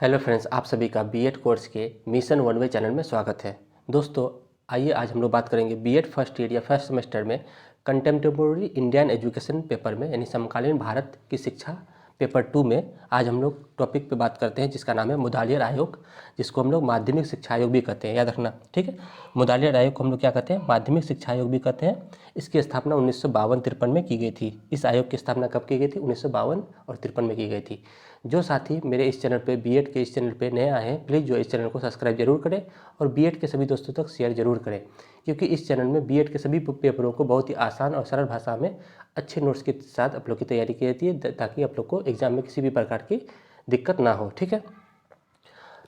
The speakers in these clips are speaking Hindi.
हेलो फ्रेंड्स, आप सभी का बीएड कोर्स के मिशन वन वे चैनल में स्वागत है। दोस्तों, आइए आज हम लोग बात करेंगे बीएड फर्स्ट ईयर या फर्स्ट सेमेस्टर में कंटेम्प्रेरी इंडियन एजुकेशन पेपर में यानी समकालीन भारत की शिक्षा पेपर 2 में आज हम लोग टॉपिक पे बात करते हैं जिसका नाम है मुदालियर आयोग, जिसको हम लोग माध्यमिक शिक्षा आयोग भी कहते हैं, याद रखना, ठीक है। मुदालियर आयोग को हम लोग क्या कहते हैं? माध्यमिक शिक्षा आयोग भी कहते हैं। इसकी स्थापना 1952-53 में की गई थी। इस आयोग की स्थापना कब की गई थी? 1952 और 53 में की गई थी। जो साथी मेरे इस चैनल पे बीएड के इस चैनल पे नए आए हैं, प्लीज़ जो इस चैनल को सब्सक्राइब जरूर करें और बीएड के सभी दोस्तों तक शेयर जरूर करें, क्योंकि इस चैनल में बीएड के सभी पेपरों को बहुत ही आसान और सरल भाषा में अच्छे नोट्स के साथ आप लोग की तैयारी की जाती है, ताकि आप लोग को एग्जाम में किसी भी प्रकार की दिक्कत ना हो, ठीक है।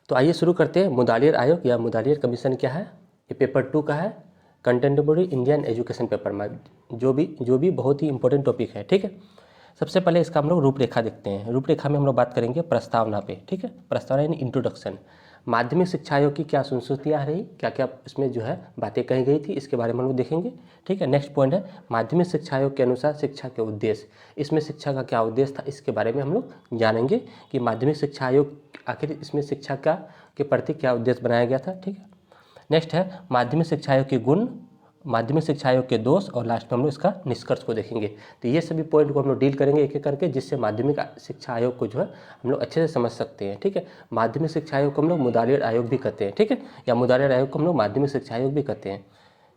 तो आइए शुरू करते हैं। मुदालियर आयोग या मुदालियर कमीशन क्या है? ये पेपर 2 का है, कंटेम्प्रेरी इंडियन एजुकेशन पेपर में, जो भी बहुत ही इंपॉर्टेंट टॉपिक है, ठीक है। सबसे पहले इसका हम लोग रूपरेखा देखते हैं। रूपरेखा में हम लोग बात करेंगे प्रस्तावना पे, ठीक है। प्रस्तावना यानी इंट्रोडक्शन। माध्यमिक शिक्षा आयोग की क्या संस्तुतियाँ रही, क्या क्या इसमें जो है बातें कही गई थी, इसके बारे में हम लोग देखेंगे, ठीक है। नेक्स्ट पॉइंट है माध्यमिक शिक्षा आयोग के अनुसार शिक्षा के उद्देश्य। इसमें शिक्षा का क्या उद्देश्य था, इसके बारे में हम लोग जानेंगे कि माध्यमिक शिक्षा आयोग आखिर इसमें शिक्षा का के प्रति क्या उद्देश्य बनाया गया था, ठीक है। नेक्स्ट है माध्यमिक शिक्षा आयोग के गुण, माध्यमिक शिक्षा आयोग के दोष, और लास्ट में हम लोग इसका निष्कर्ष को देखेंगे। तो ये सभी पॉइंट को हम लोग डील करेंगे एक एक करके, जिससे माध्यमिक शिक्षा आयोग को जो है हम लोग अच्छे से समझ सकते हैं, ठीक है। माध्यमिक शिक्षा आयोग को हम लोग मुदालियर आयोग भी कहते हैं, ठीक है, या मुदालियर आयोग को हम लोग माध्यमिक शिक्षा आयोग भी कहते हैं।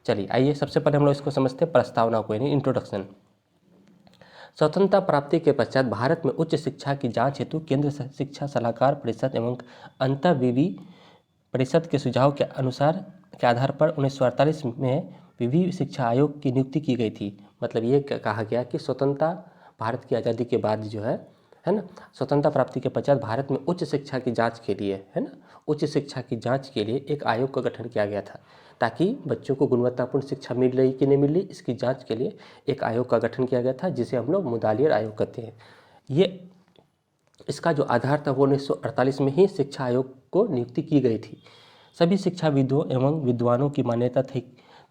चलिए आइए सबसे पहले हम लोग इसको समझते हैं, प्रस्तावना को यानी इंट्रोडक्शन। स्वतंत्रता प्राप्ति के पश्चात भारत में उच्च शिक्षा की जांच हेतु केंद्र शिक्षा सलाहकार परिषद एवं अंतःविधि परिषद के सुझाव के अनुसार के आधार पर 1948 में विधि शिक्षा आयोग की नियुक्ति की गई थी। मतलब ये कहा गया कि स्वतंत्रता भारत की आज़ादी के बाद जो है ना, स्वतंत्रता प्राप्ति के पश्चात भारत में उच्च शिक्षा की जांच के लिए, है ना, उच्च शिक्षा की जांच के लिए एक आयोग का गठन किया गया था, ताकि बच्चों को गुणवत्तापूर्ण शिक्षा मिल रही कि नहीं मिल रही, इसकी जांच के लिए एक आयोग का गठन किया गया था, जिसे हम लोग मुदालियर आयोग कहते हैं। ये इसका जो आधार था वो 1948 में ही शिक्षा आयोग को नियुक्ति की गई थी। सभी शिक्षाविदों एवं विद्वानों की मान्यता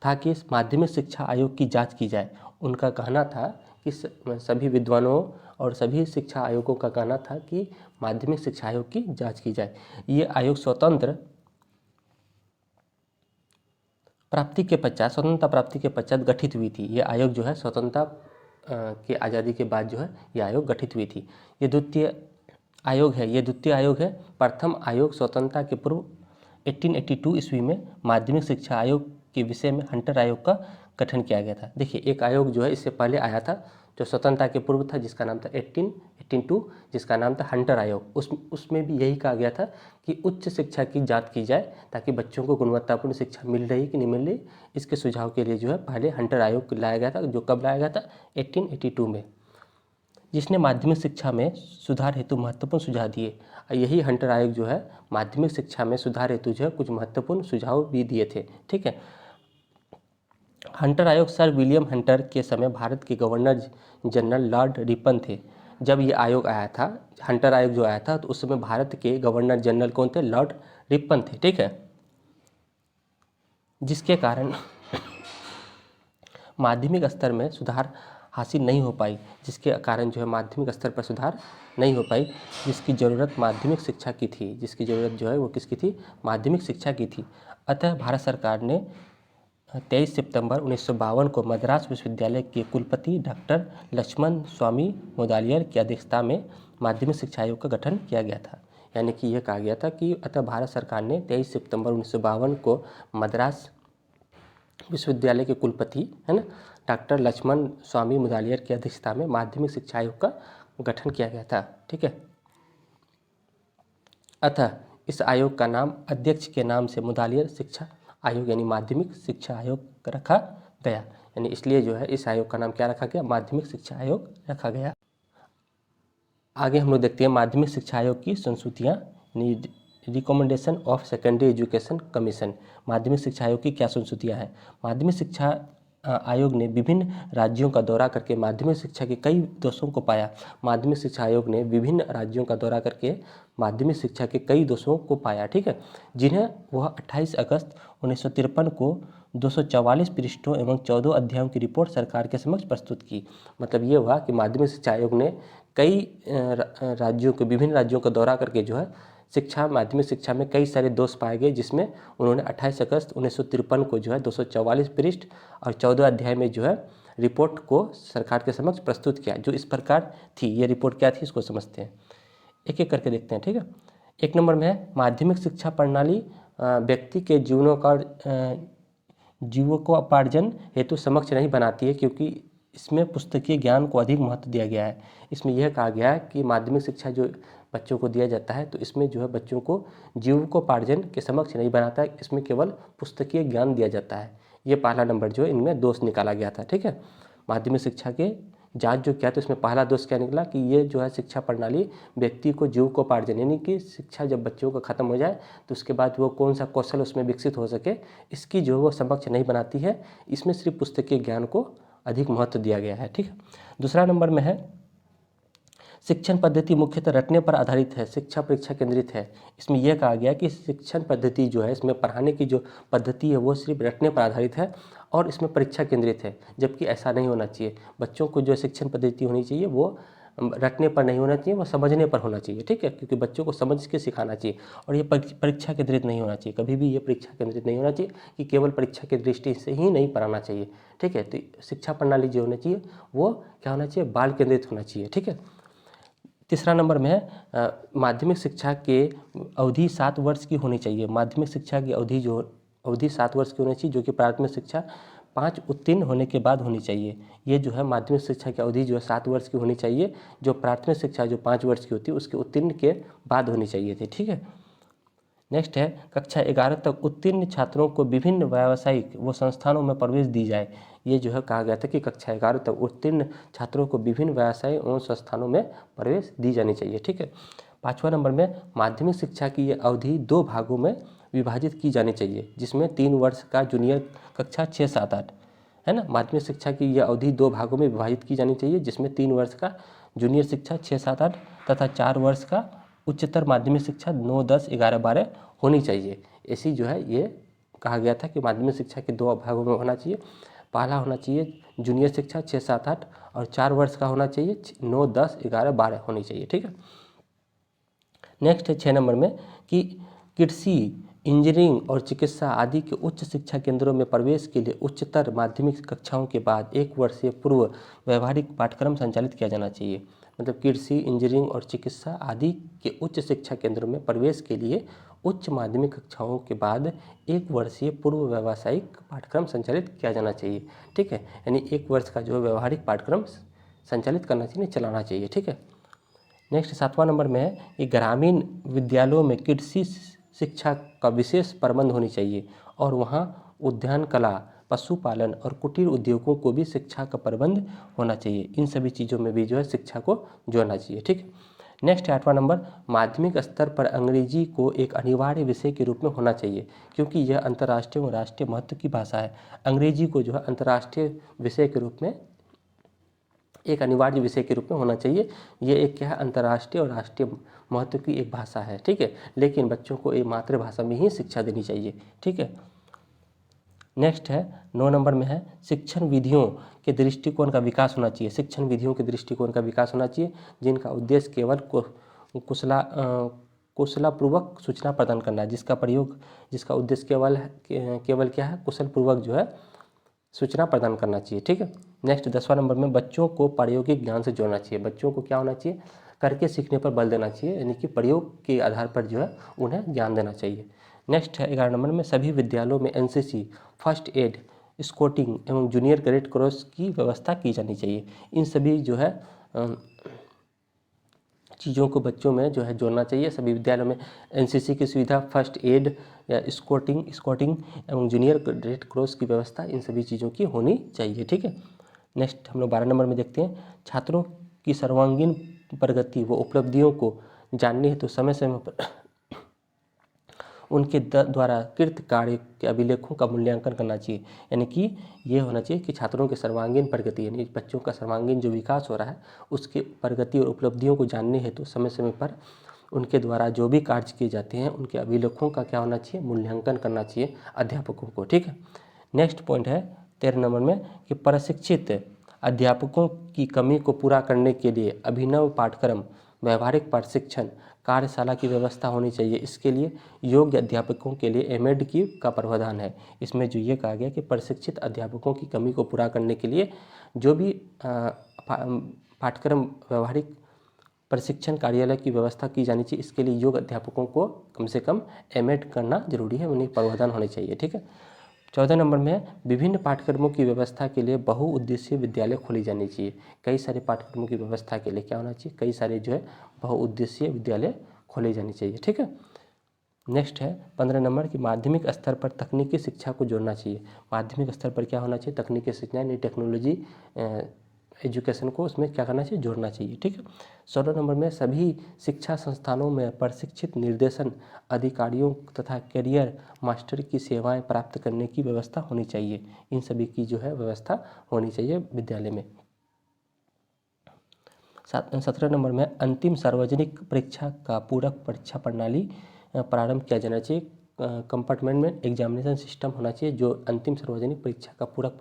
था कि माध्यमिक शिक्षा आयोग की जांच की जाए। उनका कहना था कि सभी विद्वानों और सभी शिक्षा आयोगों का कहना था कि माध्यमिक शिक्षा आयोग की जांच की जाए। ये आयोग स्वतंत्रता प्राप्ति के पश्चात गठित हुई थी। ये आयोग जो है स्वतंत्रता की आज़ादी के बाद जो है ये आयोग गठित हुई थी। ये द्वितीय आयोग है। प्रथम आयोग स्वतंत्रता के पूर्व 1882 ईस्वी में माध्यमिक शिक्षा आयोग के विषय में हंटर आयोग का गठन किया गया था। देखिए, एक आयोग जो है इससे पहले आया था जो स्वतंत्रता के पूर्व था, जिसका नाम था 1882, जिसका नाम था हंटर आयोग। उसमें भी यही कहा गया था कि उच्च शिक्षा की जांच की जाए, ताकि बच्चों को गुणवत्तापूर्ण शिक्षा मिल रही कि नहीं मिल रही, इसके सुझाव के लिए जो है पहले हंटर आयोग लाया गया था, जो कब लाया गया था? 1882 में, जिसने माध्यमिक शिक्षा में सुधार हेतु महत्वपूर्ण सुझाव दिए। यही हंटर आयोग जो है माध्यमिक शिक्षा में सुधार हेतु जो है कुछ महत्वपूर्ण सुझाव भी दिए थे, ठीक है। हंटर आयोग सर विलियम हंटर के समय भारत के गवर्नर जनरल लॉर्ड रिपन थे। जब ये आयोग आया था, हंटर आयोग जो आया था, तो उस समय भारत के गवर्नर जनरल कौन थे? लॉर्ड रिपन थे, ठीक है। जिसके कारण माध्यमिक स्तर में सुधार हासिल नहीं हो पाई, जिसके कारण जो है माध्यमिक स्तर पर सुधार नहीं हो पाई, जिसकी ज़रूरत माध्यमिक शिक्षा की थी, जिसकी ज़रूरत जो है वो किसकी थी? माध्यमिक शिक्षा की थी। अतः भारत सरकार ने 23 सितंबर 1952 को मद्रास विश्वविद्यालय के कुलपति डॉक्टर लक्ष्मण स्वामी मुदालियर की अध्यक्षता में माध्यमिक शिक्षा आयोग का गठन किया गया था। यानी कि यह कहा गया था कि अतः भारत सरकार ने 23 सितंबर 1952 को मद्रास विश्वविद्यालय के कुलपति, है ना, डॉक्टर लक्ष्मण स्वामी मुदालियर की अध्यक्षता में माध्यमिक शिक्षा आयोग का गठन किया गया था, ठीक है। अतः इस आयोग का नाम अध्यक्ष के नाम से मुदालियर शिक्षा आयोग यानी माध्यमिक शिक्षा आयोग रखा गया। यानी इसलिए जो है इस आयोग का नाम क्या रखा गया? माध्यमिक शिक्षा आयोग रखा गया। आगे हम लोग देखते हैं माध्यमिक शिक्षा आयोग की संस्तुतियाँ, recommendation of secondary education commission. माध्यमिक शिक्षा आयोग की क्या संस्तुतियाँ हैं? माध्यमिक शिक्षा आयोग ने विभिन्न राज्यों का दौरा करके माध्यमिक शिक्षा के कई दोषों को पाया। माध्यमिक शिक्षा आयोग ने विभिन्न राज्यों का दौरा करके माध्यमिक शिक्षा के कई दोषों को पाया, ठीक है, जिन्हें वह 28 अगस्त 1953 को 244 पृष्ठों एवं 14 अध्यायों की रिपोर्ट सरकार के समक्ष प्रस्तुत की। मतलब ये हुआ कि माध्यमिक शिक्षा आयोग ने कई राज्यों के विभिन्न राज्यों का दौरा करके जो है शिक्षा माध्यमिक शिक्षा में कई सारे दोष पाए गए, जिसमें उन्होंने 28 अगस्त 1953 को जो है 244 पृष्ठ और 14 अध्याय में जो है रिपोर्ट को सरकार के समक्ष प्रस्तुत किया, जो इस प्रकार थी। ये रिपोर्ट क्या थी, इसको समझते हैं, एक एक करके देखते हैं, ठीक है। एक नंबर में है माध्यमिक शिक्षा प्रणाली व्यक्ति के जीवकोपार्जन हेतु सक्षम नहीं बनाती है, क्योंकि इसमें पुस्तकीय ज्ञान को अधिक महत्व दिया गया है। इसमें यह कहा गया है कि माध्यमिक शिक्षा जो बच्चों को दिया जाता है, तो इसमें जो है बच्चों को जीवकोपार्जन के समक्ष नहीं बनाता है, इसमें केवल पुस्तकीय ज्ञान दिया जाता है। ये पहला नंबर जो है इनमें दोष निकाला गया था, ठीक है। माध्यमिक शिक्षा के जांच जो किया तो इसमें पहला दोष क्या निकला कि ये जो है शिक्षा प्रणाली व्यक्ति को जीवकोपार्जन, यानी कि शिक्षा जब बच्चों का खत्म हो जाए तो उसके बाद वो कौन सा कौशल उसमें विकसित हो सके, इसकी जो वो समक्ष नहीं बनाती है। इसमें सिर्फ पुस्तकीय ज्ञान को अधिक महत्व दिया गया है, ठीक है। दूसरा नंबर में है शिक्षण पद्धति मुख्यतः रटने पर आधारित है, शिक्षा परीक्षा केंद्रित है। इसमें यह कहा गया कि शिक्षण पद्धति जो है, इसमें पढ़ाने की जो पद्धति है वो सिर्फ रटने पर आधारित है और इसमें परीक्षा केंद्रित है, जबकि ऐसा नहीं होना चाहिए। बच्चों को जो शिक्षण पद्धति होनी चाहिए वो रटने पर नहीं होना चाहिए, वो समझने पर होना चाहिए, ठीक है, क्योंकि बच्चों को समझ के सिखाना चाहिए। और ये परीक्षा केंद्रित नहीं होना चाहिए, कभी भी ये परीक्षा केंद्रित नहीं होना चाहिए कि केवल परीक्षा की दृष्टि से ही नहीं पढ़ाना चाहिए, ठीक है। तो शिक्षा प्रणाली जो होनी चाहिए वो क्या होना चाहिए, बाल केंद्रित होना चाहिए, ठीक है। तीसरा नंबर में है माध्यमिक शिक्षा के अवधि 7 वर्ष की होनी चाहिए। माध्यमिक शिक्षा की अवधि 7 वर्ष की होनी चाहिए, जो कि प्राथमिक शिक्षा 5 उत्तीर्ण होने के बाद होनी चाहिए। ये जो है माध्यमिक शिक्षा की अवधि जो है 7 वर्ष की होनी चाहिए, जो प्राथमिक शिक्षा जो 5 वर्ष की होती है उसके उत्तीर्ण के बाद होनी चाहिए थी, ठीक है। नेक्स्ट है कक्षा 11 तक उत्तीर्ण छात्रों को विभिन्न व्यावसायिक व संस्थानों में प्रवेश दी जाए। ये जो है कहा गया था कि कक्षा 11 तक उत्तीर्ण छात्रों को विभिन्न व्यवसाय एवं संस्थानों में प्रवेश दी जानी चाहिए, ठीक है। 5वां नंबर में माध्यमिक शिक्षा की ये अवधि 2 भागों में विभाजित की जानी चाहिए, जिसमें 3 वर्ष का जूनियर कक्षा 6, 7, 8 है ना। माध्यमिक शिक्षा की यह अवधि 2 भागों में विभाजित की जानी चाहिए, जिसमें 3 वर्ष का जूनियर शिक्षा 6, 7, 8 तथा 4 वर्ष का उच्चतर माध्यमिक शिक्षा 9, 10, 11, 12 होनी चाहिए। ऐसी जो है ये कहा गया था कि माध्यमिक शिक्षा के 2 भागों में होना चाहिए। पहला होना चाहिए जूनियर शिक्षा 6, 7, 8 और 4 वर्ष का होना चाहिए 9, 10, 11, 12 होनी चाहिए, ठीक है। नेक्स्ट है 6 नंबर में कि कृषि, इंजीनियरिंग और चिकित्सा आदि के उच्च शिक्षा केंद्रों में प्रवेश के लिए उच्चतर माध्यमिक कक्षाओं के बाद 1 वर्षीय पूर्व व्यवहारिक पाठ्यक्रम संचालित किया जाना चाहिए। मतलब कृषि, इंजीनियरिंग और चिकित्सा आदि के उच्च शिक्षा केंद्रों में प्रवेश के लिए उच्च माध्यमिक कक्षाओं के बाद 1 वर्षीय पूर्व व्यावसायिक पाठ्यक्रम संचालित किया जाना चाहिए, ठीक है। यानी 1 वर्ष का जो व्यवहारिक पाठ्यक्रम संचालित करना चाहिए, चलाना चाहिए, ठीक है। नेक्स्ट 7वां नंबर में है कि ग्रामीण विद्यालयों में कृषि शिक्षा का विशेष प्रबंध होनी चाहिए और वहाँ उद्यान कला, पशुपालन और कुटीर उद्योगों को भी शिक्षा का प्रबंध होना चाहिए। इन सभी चीज़ों में भी जो है शिक्षा को जोड़ना चाहिए, ठीक है। नेक्स्ट 8वां नंबर माध्यमिक स्तर पर अंग्रेजी को एक अनिवार्य विषय के रूप में होना चाहिए, क्योंकि यह अंतर्राष्ट्रीय और राष्ट्रीय महत्व की भाषा है। अंग्रेजी को जो है अंतर्राष्ट्रीय विषय के रूप में, एक अनिवार्य विषय के रूप में होना चाहिए। ये एक क्या है, अंतर्राष्ट्रीय और राष्ट्रीय महत्व की एक भाषा है, ठीक है। लेकिन बच्चों को एक मातृभाषा में ही शिक्षा देनी चाहिए, ठीक है। नेक्स्ट है 9 नंबर में है शिक्षण विधियों के दृष्टिकोण का विकास होना चाहिए। शिक्षण विधियों के दृष्टिकोण का विकास होना चाहिए, जिनका उद्देश्य केवल कुशलतापूर्वक सूचना प्रदान करना है, जिसका उद्देश्य केवल क्या है, कुशलपूर्वक जो है सूचना प्रदान करना चाहिए, ठीक है। नेक्स्ट 10वां नंबर में बच्चों को प्रायोगिक ज्ञान से जोड़ना चाहिए। बच्चों को क्या होना चाहिए, करके सीखने पर बल देना चाहिए, यानी कि प्रयोग के आधार पर जो है उन्हें ज्ञान देना चाहिए। नेक्स्ट है 11 नंबर में सभी विद्यालयों में एनसीसी, फर्स्ट एड, स्काउटिंग एवं जूनियर कैडेट कोर्स की व्यवस्था की जानी चाहिए। इन सभी जो है चीज़ों को बच्चों में जो है जोड़ना चाहिए। सभी विद्यालयों में एनसीसी की सुविधा, फर्स्ट एड या स्काउटिंग एवं जूनियर कैडेट कोर्स की व्यवस्था, इन सभी चीज़ों की होनी चाहिए, ठीक है। नेक्स्ट हम लोग 12 नंबर में देखते हैं छात्रों की सर्वांगीण प्रगति व उपलब्धियों को जानने हेतु समय समय पर उनके द्वारा कृत कार्य के अभिलेखों का मूल्यांकन करना चाहिए। यानी कि ये होना चाहिए कि छात्रों के सर्वांगीण प्रगति, यानी बच्चों का सर्वांगीण जो विकास हो रहा है उसके प्रगति और उपलब्धियों को जानने हेतु समय समय पर उनके द्वारा जो भी कार्य किए जाते हैं उनके अभिलेखों का क्या होना चाहिए, मूल्यांकन करना चाहिए अध्यापकों को, ठीक है। नेक्स्ट पॉइंट है 13 नंबर में कि प्रशिक्षित अध्यापकों की कमी को पूरा करने के लिए अभिनव पाठ्यक्रम, व्यवहारिक प्रशिक्षण कार्यशाला की व्यवस्था होनी चाहिए। इसके लिए योग्य अध्यापकों के लिए एमएड का प्रावधान है। इसमें जो ये कहा गया कि प्रशिक्षित अध्यापकों की कमी को पूरा करने के लिए जो भी पाठ्यक्रम व्यवहारिक प्रशिक्षण कार्यालय की व्यवस्था की जानी चाहिए। इसके लिए योग्य अध्यापकों को कम से कम एमएड करना जरूरी है, उन्हें प्रावधान होने चाहिए। ठीक है। 14 नंबर में है विभिन्न पाठ्यक्रमों की व्यवस्था के लिए बहुउद्देशीय विद्यालय खोली जानी चाहिए। कई सारे पाठ्यक्रमों की व्यवस्था के लिए क्या होना चाहिए, कई सारे जो है बहुउद्देशीय विद्यालय खोले जानी चाहिए। ठीक है। नेक्स्ट है 15 नंबर की माध्यमिक स्तर पर तकनीकी शिक्षा को जोड़ना चाहिए। माध्यमिक स्तर पर क्या होना चाहिए, तकनीकी शिक्षा यानी टेक्नोलॉजी एजुकेशन को उसमें क्या करना चाहिए, जोड़ना चाहिए। ठीक है। 16 नंबर में सभी शिक्षा संस्थानों में प्रशिक्षित निर्देशन अधिकारियों तथा करियर मास्टर की सेवाएं प्राप्त करने की व्यवस्था होनी चाहिए। इन सभी की जो है व्यवस्था होनी चाहिए विद्यालय में। 17 नंबर में अंतिम सार्वजनिक परीक्षा का पूरक परीक्षा प्रणाली प्रारंभ किया जाना चाहिए। कंपार्टमेंट में एग्जामिनेशन सिस्टम होना चाहिए जो अंतिम सार्वजनिक परीक्षा का पूरक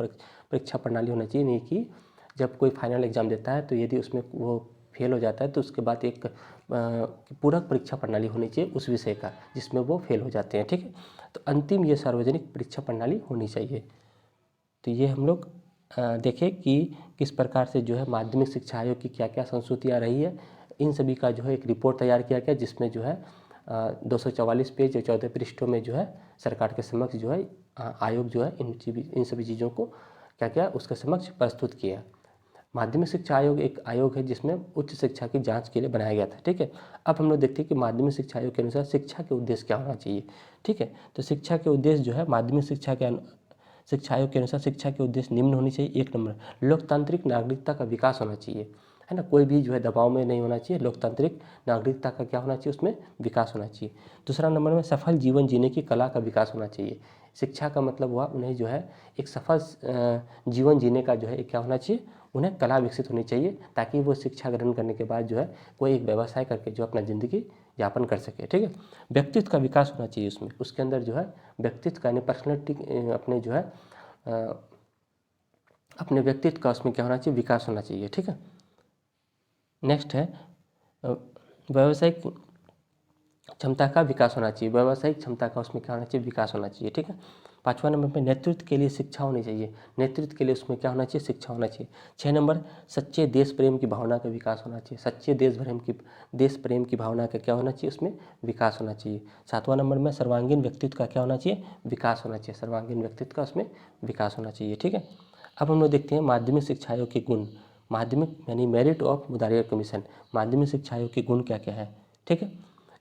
परीक्षा प्रणाली होना चाहिए। नहीं कि जब कोई फाइनल एग्जाम देता है तो यदि उसमें वो फेल हो जाता है तो उसके बाद एक पूरक परीक्षा प्रणाली होनी चाहिए उस विषय का जिसमें वो फेल हो जाते हैं। ठीक है। तो अंतिम ये सार्वजनिक परीक्षा प्रणाली होनी चाहिए। तो ये हम लोग देखें कि किस प्रकार से जो है माध्यमिक शिक्षा आयोग की क्या क्या संस्तुतियाँ रही है। इन सभी का जो है एक रिपोर्ट तैयार किया गया जिसमें जो है 244 पेज या 14 पृष्ठों में जो है सरकार के समक्ष जो है आयोग जो है इन सभी चीज़ों को क्या क्या उसके समक्ष प्रस्तुत किया। माध्यमिक शिक्षा आयोग एक आयोग है जिसमें उच्च शिक्षा की जांच के लिए बनाया गया था। ठीक है। अब हम लोग देखते हैं कि माध्यमिक शिक्षा आयोग के अनुसार शिक्षा के उद्देश्य क्या होना चाहिए। ठीक है। तो शिक्षा के उद्देश्य जो है माध्यमिक शिक्षा आयोग के अनुसार शिक्षा के उद्देश्य निम्न होनी चाहिए। 1 नंबर लोकतांत्रिक नागरिकता का विकास होना चाहिए, है ना। कोई भी जो है दबाव में नहीं होना चाहिए। लोकतांत्रिक नागरिकता का क्या होना चाहिए, उसमें विकास होना चाहिए। दूसरा नंबर में सफल जीवन जीने की कला का विकास होना चाहिए। शिक्षा का मतलब हुआ उन्हें जो है एक सफल जीवन जीने का जो है क्या होना चाहिए, उन्हें कला विकसित होनी चाहिए ताकि वो शिक्षा ग्रहण करने के बाद जो है कोई एक व्यवसाय करके जो अपना ज़िंदगी यापन कर सके। ठीक है। व्यक्तित्व का विकास होना चाहिए उसमें, उसके अंदर जो है व्यक्तित्व का यानी पर्सनैलिटी अपने जो है अपने व्यक्तित्व का उसमें क्या होना चाहिए, विकास होना चाहिए। ठीक है। नेक्स्ट है व्यावसायिक क्षमता का विकास होना चाहिए। व्यावसायिक क्षमता का उसमें क्या होना चाहिए, विकास होना चाहिए। ठीक है। 5वां नंबर पे नेतृत्व के लिए शिक्षा होनी चाहिए। नेतृत्व के लिए उसमें क्या होना चाहिए, शिक्षा होना चाहिए। 6 नंबर सच्चे देश प्रेम की भावना का विकास होना चाहिए। सच्चे देश प्रेम की भावना का क्या होना चाहिए, उसमें विकास होना चाहिए। 7वां नंबर में सर्वांगीण व्यक्तित्व का क्या होना चाहिए, विकास होना चाहिए। सर्वांगीण व्यक्तित्व का उसमें विकास होना चाहिए। ठीक है। अब हम लोग देखते हैं माध्यमिक शिक्षा आयोग के गुण। माध्यमिक यानी मेरिट ऑफ मुदारिया कमीशन, माध्यमिक शिक्षा आयोग के गुण क्या क्या है। ठीक है।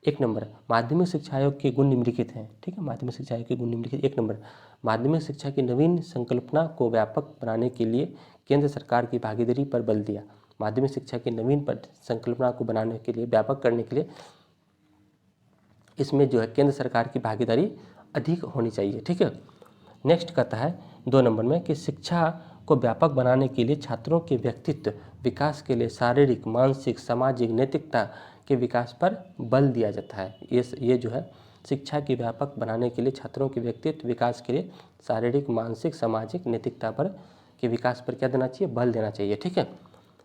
1 नंबर माध्यमिक शिक्षा आयोग के गुण निम्नलिखित हैं। ठीक है। माध्यमिक शिक्षा आयोग के गुण निम्नलिखित। 1 नंबर माध्यमिक शिक्षा की नवीन संकल्पना को व्यापक बनाने के लिए केंद्र सरकार की भागीदारी पर बल दिया। माध्यमिक शिक्षा की नवीन संकल्पना को बनाने के लिए, व्यापक करने के लिए इसमें जो है केंद्र सरकार की भागीदारी अधिक होनी चाहिए। ठीक है। नेक्स्ट कहता है 2 नंबर में कि शिक्षा को व्यापक बनाने के लिए छात्रों के व्यक्तित्व विकास के लिए शारीरिक, मानसिक, सामाजिक, नैतिकता के विकास पर बल दिया जाता है। ये जो है शिक्षा की व्यापक बनाने के लिए छात्रों के व्यक्तित्व विकास के लिए शारीरिक, मानसिक, सामाजिक, नैतिकता पर के विकास पर क्या देना चाहिए, बल देना चाहिए। ठीक है।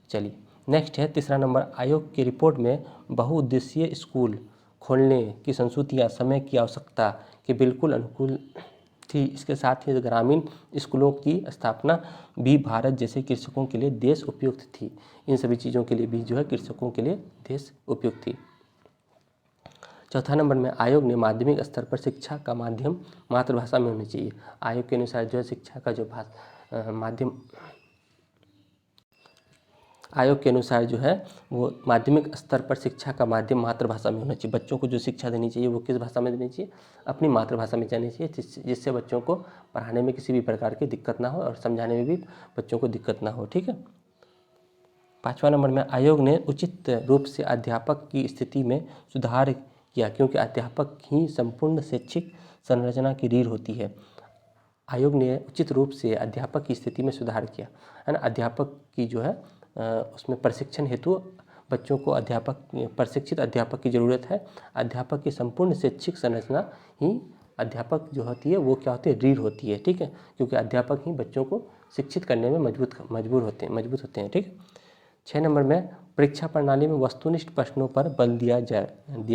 चलिए नेक्स्ट है 3 नंबर आयोग की रिपोर्ट में बहुउद्देशीय स्कूल खोलने की संस्तुतियाँ समय की आवश्यकता के बिल्कुल अनुकूल थी। इसके साथ ही ग्रामीण स्कूलों की स्थापना भी भारत जैसे कृषकों के लिए देश उपयुक्त थी। इन सभी चीज़ों के लिए भी जो है कृषकों के लिए देश उपयुक्त थी। 4 नंबर में आयोग ने माध्यमिक स्तर पर शिक्षा का माध्यम मातृभाषा में होनी चाहिए। आयोग के अनुसार जो है शिक्षा का जो माध्यम आयोग के अनुसार जो है वो माध्यमिक स्तर पर शिक्षा का माध्यम मातृभाषा में होना चाहिए। बच्चों को जो शिक्षा देनी चाहिए वो किस भाषा में देनी चाहिए, अपनी मातृभाषा में जानी चाहिए, जिससे बच्चों को पढ़ाने में किसी भी प्रकार की दिक्कत ना हो और समझाने में भी बच्चों को दिक्कत ना हो। ठीक है। 5वां नंबर में आयोग ने उचित रूप से अध्यापक की स्थिति में सुधार किया क्योंकि अध्यापक ही संपूर्ण शैक्षिक संरचना की रीढ़ होती है। आयोग ने उचित रूप से अध्यापक की स्थिति में सुधार किया, है ना। अध्यापक की जो है उसमें प्रशिक्षण हेतु बच्चों को प्रशिक्षित अध्यापक की ज़रूरत है। अध्यापक की संपूर्ण शैक्षिक संरचना ही अध्यापक जो होती है वो क्या होती है, रीढ़ होती है। ठीक है। क्योंकि अध्यापक ही बच्चों को शिक्षित करने में मजबूत होते हैं। ठीक है। 6 नंबर में परीक्षा प्रणाली में वस्तुनिष्ठ प्रश्नों पर बल दिया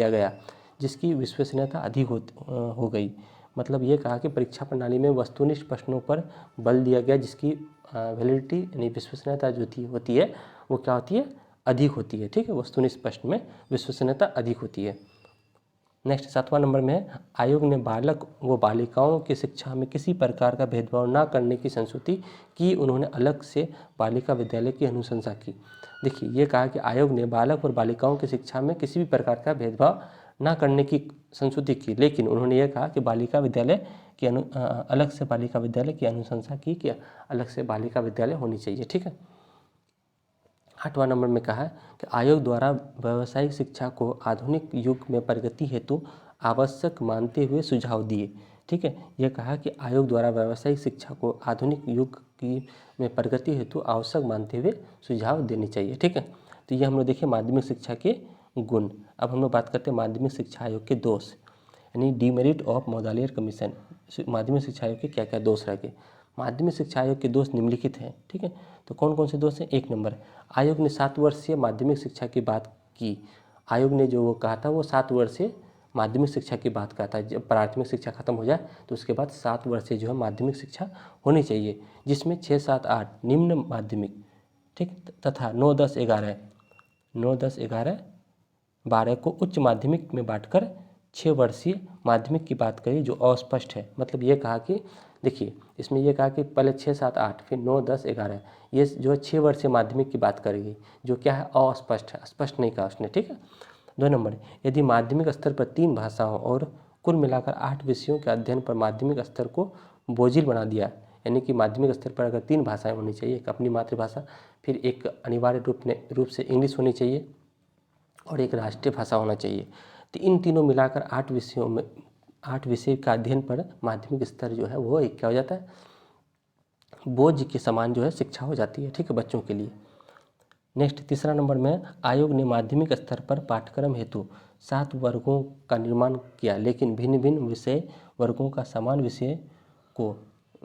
गया जिसकी विश्वसनीयता अधिक हो गई। मतलब ये कहा कि परीक्षा प्रणाली में वस्तुनिष्ठ प्रश्नों पर बल दिया गया जिसकी वैलिडिटी यानी विश्वसनीयता जो होती है वो क्या होती है, अधिक होती है। ठीक है, वस्तुनिष्ठ प्रश्न में विश्वसनीयता अधिक होती है। नेक्स्ट 7वां नंबर में है, आयोग ने बालक व बालिकाओं की शिक्षा में किसी प्रकार का भेदभाव न करने की संस्तुति की। उन्होंने अलग से बालिका विद्यालय की अनुशंसा की। देखिए, ये कहा कि आयोग ने बालक और बालिकाओं की शिक्षा में किसी भी प्रकार का भेदभाव न करने की संस्तुति की, लेकिन उन्होंने ये कहा कि बालिका विद्यालय की अलग से बालिका विद्यालय की अनुशंसा की कि अलग से बालिका विद्यालय होनी चाहिए। ठीक है। 8वां नंबर में कहा है कि आयोग द्वारा व्यावसायिक शिक्षा को आधुनिक युग में प्रगति हेतु आवश्यक मानते हुए सुझाव दिए। ठीक है, यह कहा कि आयोग द्वारा व्यावसायिक शिक्षा को आधुनिक युग की में प्रगति हेतु आवश्यक मानते हुए सुझाव देने चाहिए। ठीक है, तो ये हम लोग देखिए माध्यमिक शिक्षा के गुण। अब हम लोग बात करते हैं माध्यमिक शिक्षा आयोग के दोष, यानी डीमेरिट ऑफ मोदालियर कमीशन। माध्यमिक शिक्षा आयोग के क्या क्या दोष रह गए। माध्यमिक शिक्षा आयोग के दोष निम्नलिखित हैं। ठीक है, तो कौन कौन से दोष हैं। 1 नंबर, आयोग ने 7 वर्षीय माध्यमिक शिक्षा की बात की। आयोग ने जो वो कहा था वो 7 वर्षीय माध्यमिक शिक्षा की बात कहा था। जब प्राथमिक शिक्षा खत्म हो जाए तो उसके बाद 7 वर्षीय जो है माध्यमिक शिक्षा होनी चाहिए, जिसमें 6, 7, 8 निम्न माध्यमिक, ठीक, तथा 9, 10, 11 9, 10, 11, 12 को उच्च माध्यमिक में बांटकर 6 वर्षीय माध्यमिक की बात करी जो अस्पष्ट है। मतलब ये कहा कि देखिए इसमें ये कहा कि पहले 6, 7, 8 फिर 9, 10, 11 ये जो है 6 वर्षीय माध्यमिक की बात करेगी जो क्या है अस्पष्ट है, स्पष्ट नहीं कहा उसने। ठीक है। 2 नंबर, यदि माध्यमिक स्तर पर 3 भाषाओं और कुल मिलाकर 8 विषयों के अध्ययन पर माध्यमिक स्तर को बोझिल बना दिया, यानी कि माध्यमिक स्तर पर अगर 3 भाषाएं होनी चाहिए, एक अपनी मातृभाषा, फिर एक अनिवार्य रूप से इंग्लिश होनी चाहिए और एक राष्ट्रीय भाषा होना चाहिए, तो इन तीनों मिलाकर 8 विषयों में 8 विषय का अध्ययन पर माध्यमिक स्तर जो है वो एक क्या हो जाता है, बोझ के समान जो है शिक्षा हो जाती है। ठीक है, बच्चों के लिए। नेक्स्ट 3रा नंबर में, आयोग ने माध्यमिक स्तर पर पाठ्यक्रम हेतु 7 वर्गों का निर्माण किया, लेकिन भिन्न भिन्न विषय वर्गों का समान विषय को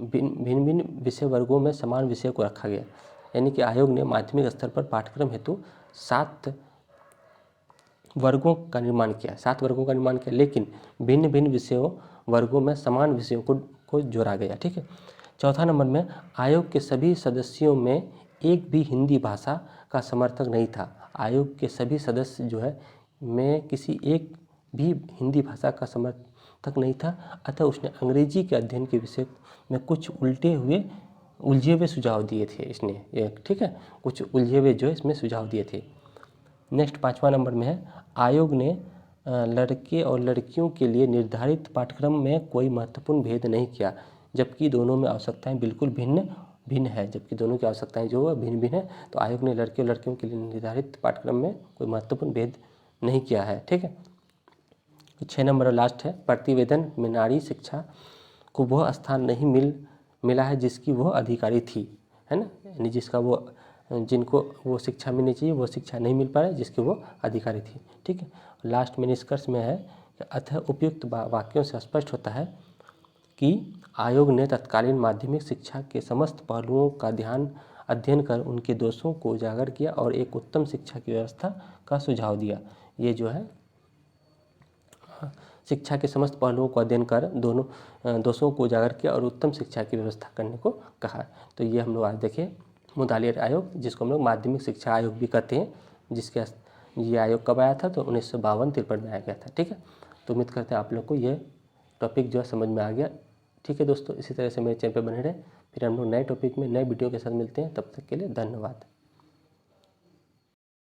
भिन्न भिन्न विषय वर्गों में समान विषय को रखा गया। यानी कि आयोग ने माध्यमिक स्तर पर पाठ्यक्रम हेतु 7 वर्गों का निर्माण किया, 7 वर्गों का निर्माण किया, लेकिन भिन्न भिन्न विषयों वर्गों में समान विषयों को जोड़ा गया। ठीक है। 4था नंबर में, आयोग के सभी सदस्यों में एक भी हिंदी भाषा का समर्थक नहीं था। आयोग के सभी सदस्य जो है में किसी एक भी हिंदी भाषा का समर्थक नहीं था, अतः उसने अंग्रेजी के अध्ययन के विषय में कुछ उलझे हुए सुझाव दिए थे इसने। ठीक है, कुछ उलझे हुए जो इसमें सुझाव दिए थे। नेक्स्ट 5वां नंबर में है, आयोग ने लड़के और लड़कियों के लिए निर्धारित पाठ्यक्रम में कोई महत्वपूर्ण भेद नहीं किया, जबकि दोनों में आवश्यकताएं बिल्कुल भिन्न है, जबकि दोनों की आवश्यकताएं जो है भिन्न है। तो आयोग ने लड़के और लड़कियों के लिए निर्धारित पाठ्यक्रम में कोई महत्वपूर्ण भेद नहीं किया है। ठीक है। 6 नंबर लास्ट है, प्रतिवेदन में नारी शिक्षा को वह स्थान नहीं मिला है जिसकी वह अधिकारी थी, है ना, यानी जिनको वो शिक्षा मिलनी चाहिए वो शिक्षा नहीं मिल पा रही जिसके वो अधिकारी थी। ठीक है। लास्ट में निष्कर्ष में है कि अतः उपयुक्त वाक्यों से स्पष्ट होता है कि आयोग ने तत्कालीन माध्यमिक शिक्षा के समस्त पहलुओं का अध्ययन कर उनके दोषों को उजागर किया और एक उत्तम शिक्षा की व्यवस्था का सुझाव दिया। ये जो है शिक्षा के समस्त पहलुओं को अध्ययन कर दोषों को उजागर किया और उत्तम शिक्षा की व्यवस्था करने को कहा। तो ये हम लोग आज देखें मोदालियर आयोग, जिसको हम लोग माध्यमिक शिक्षा आयोग भी कहते हैं, ये आयोग कब आया था, तो 1952-53 में आया गया था। ठीक है। तो उम्मीद करते हैं आप लोग को ये टॉपिक जो है समझ में आ गया। ठीक है दोस्तों, इसी तरह से मेरे चैनल पर बने रहे, फिर हम लोग नए टॉपिक में नए वीडियो के साथ मिलते हैं। तब तक के लिए धन्यवाद।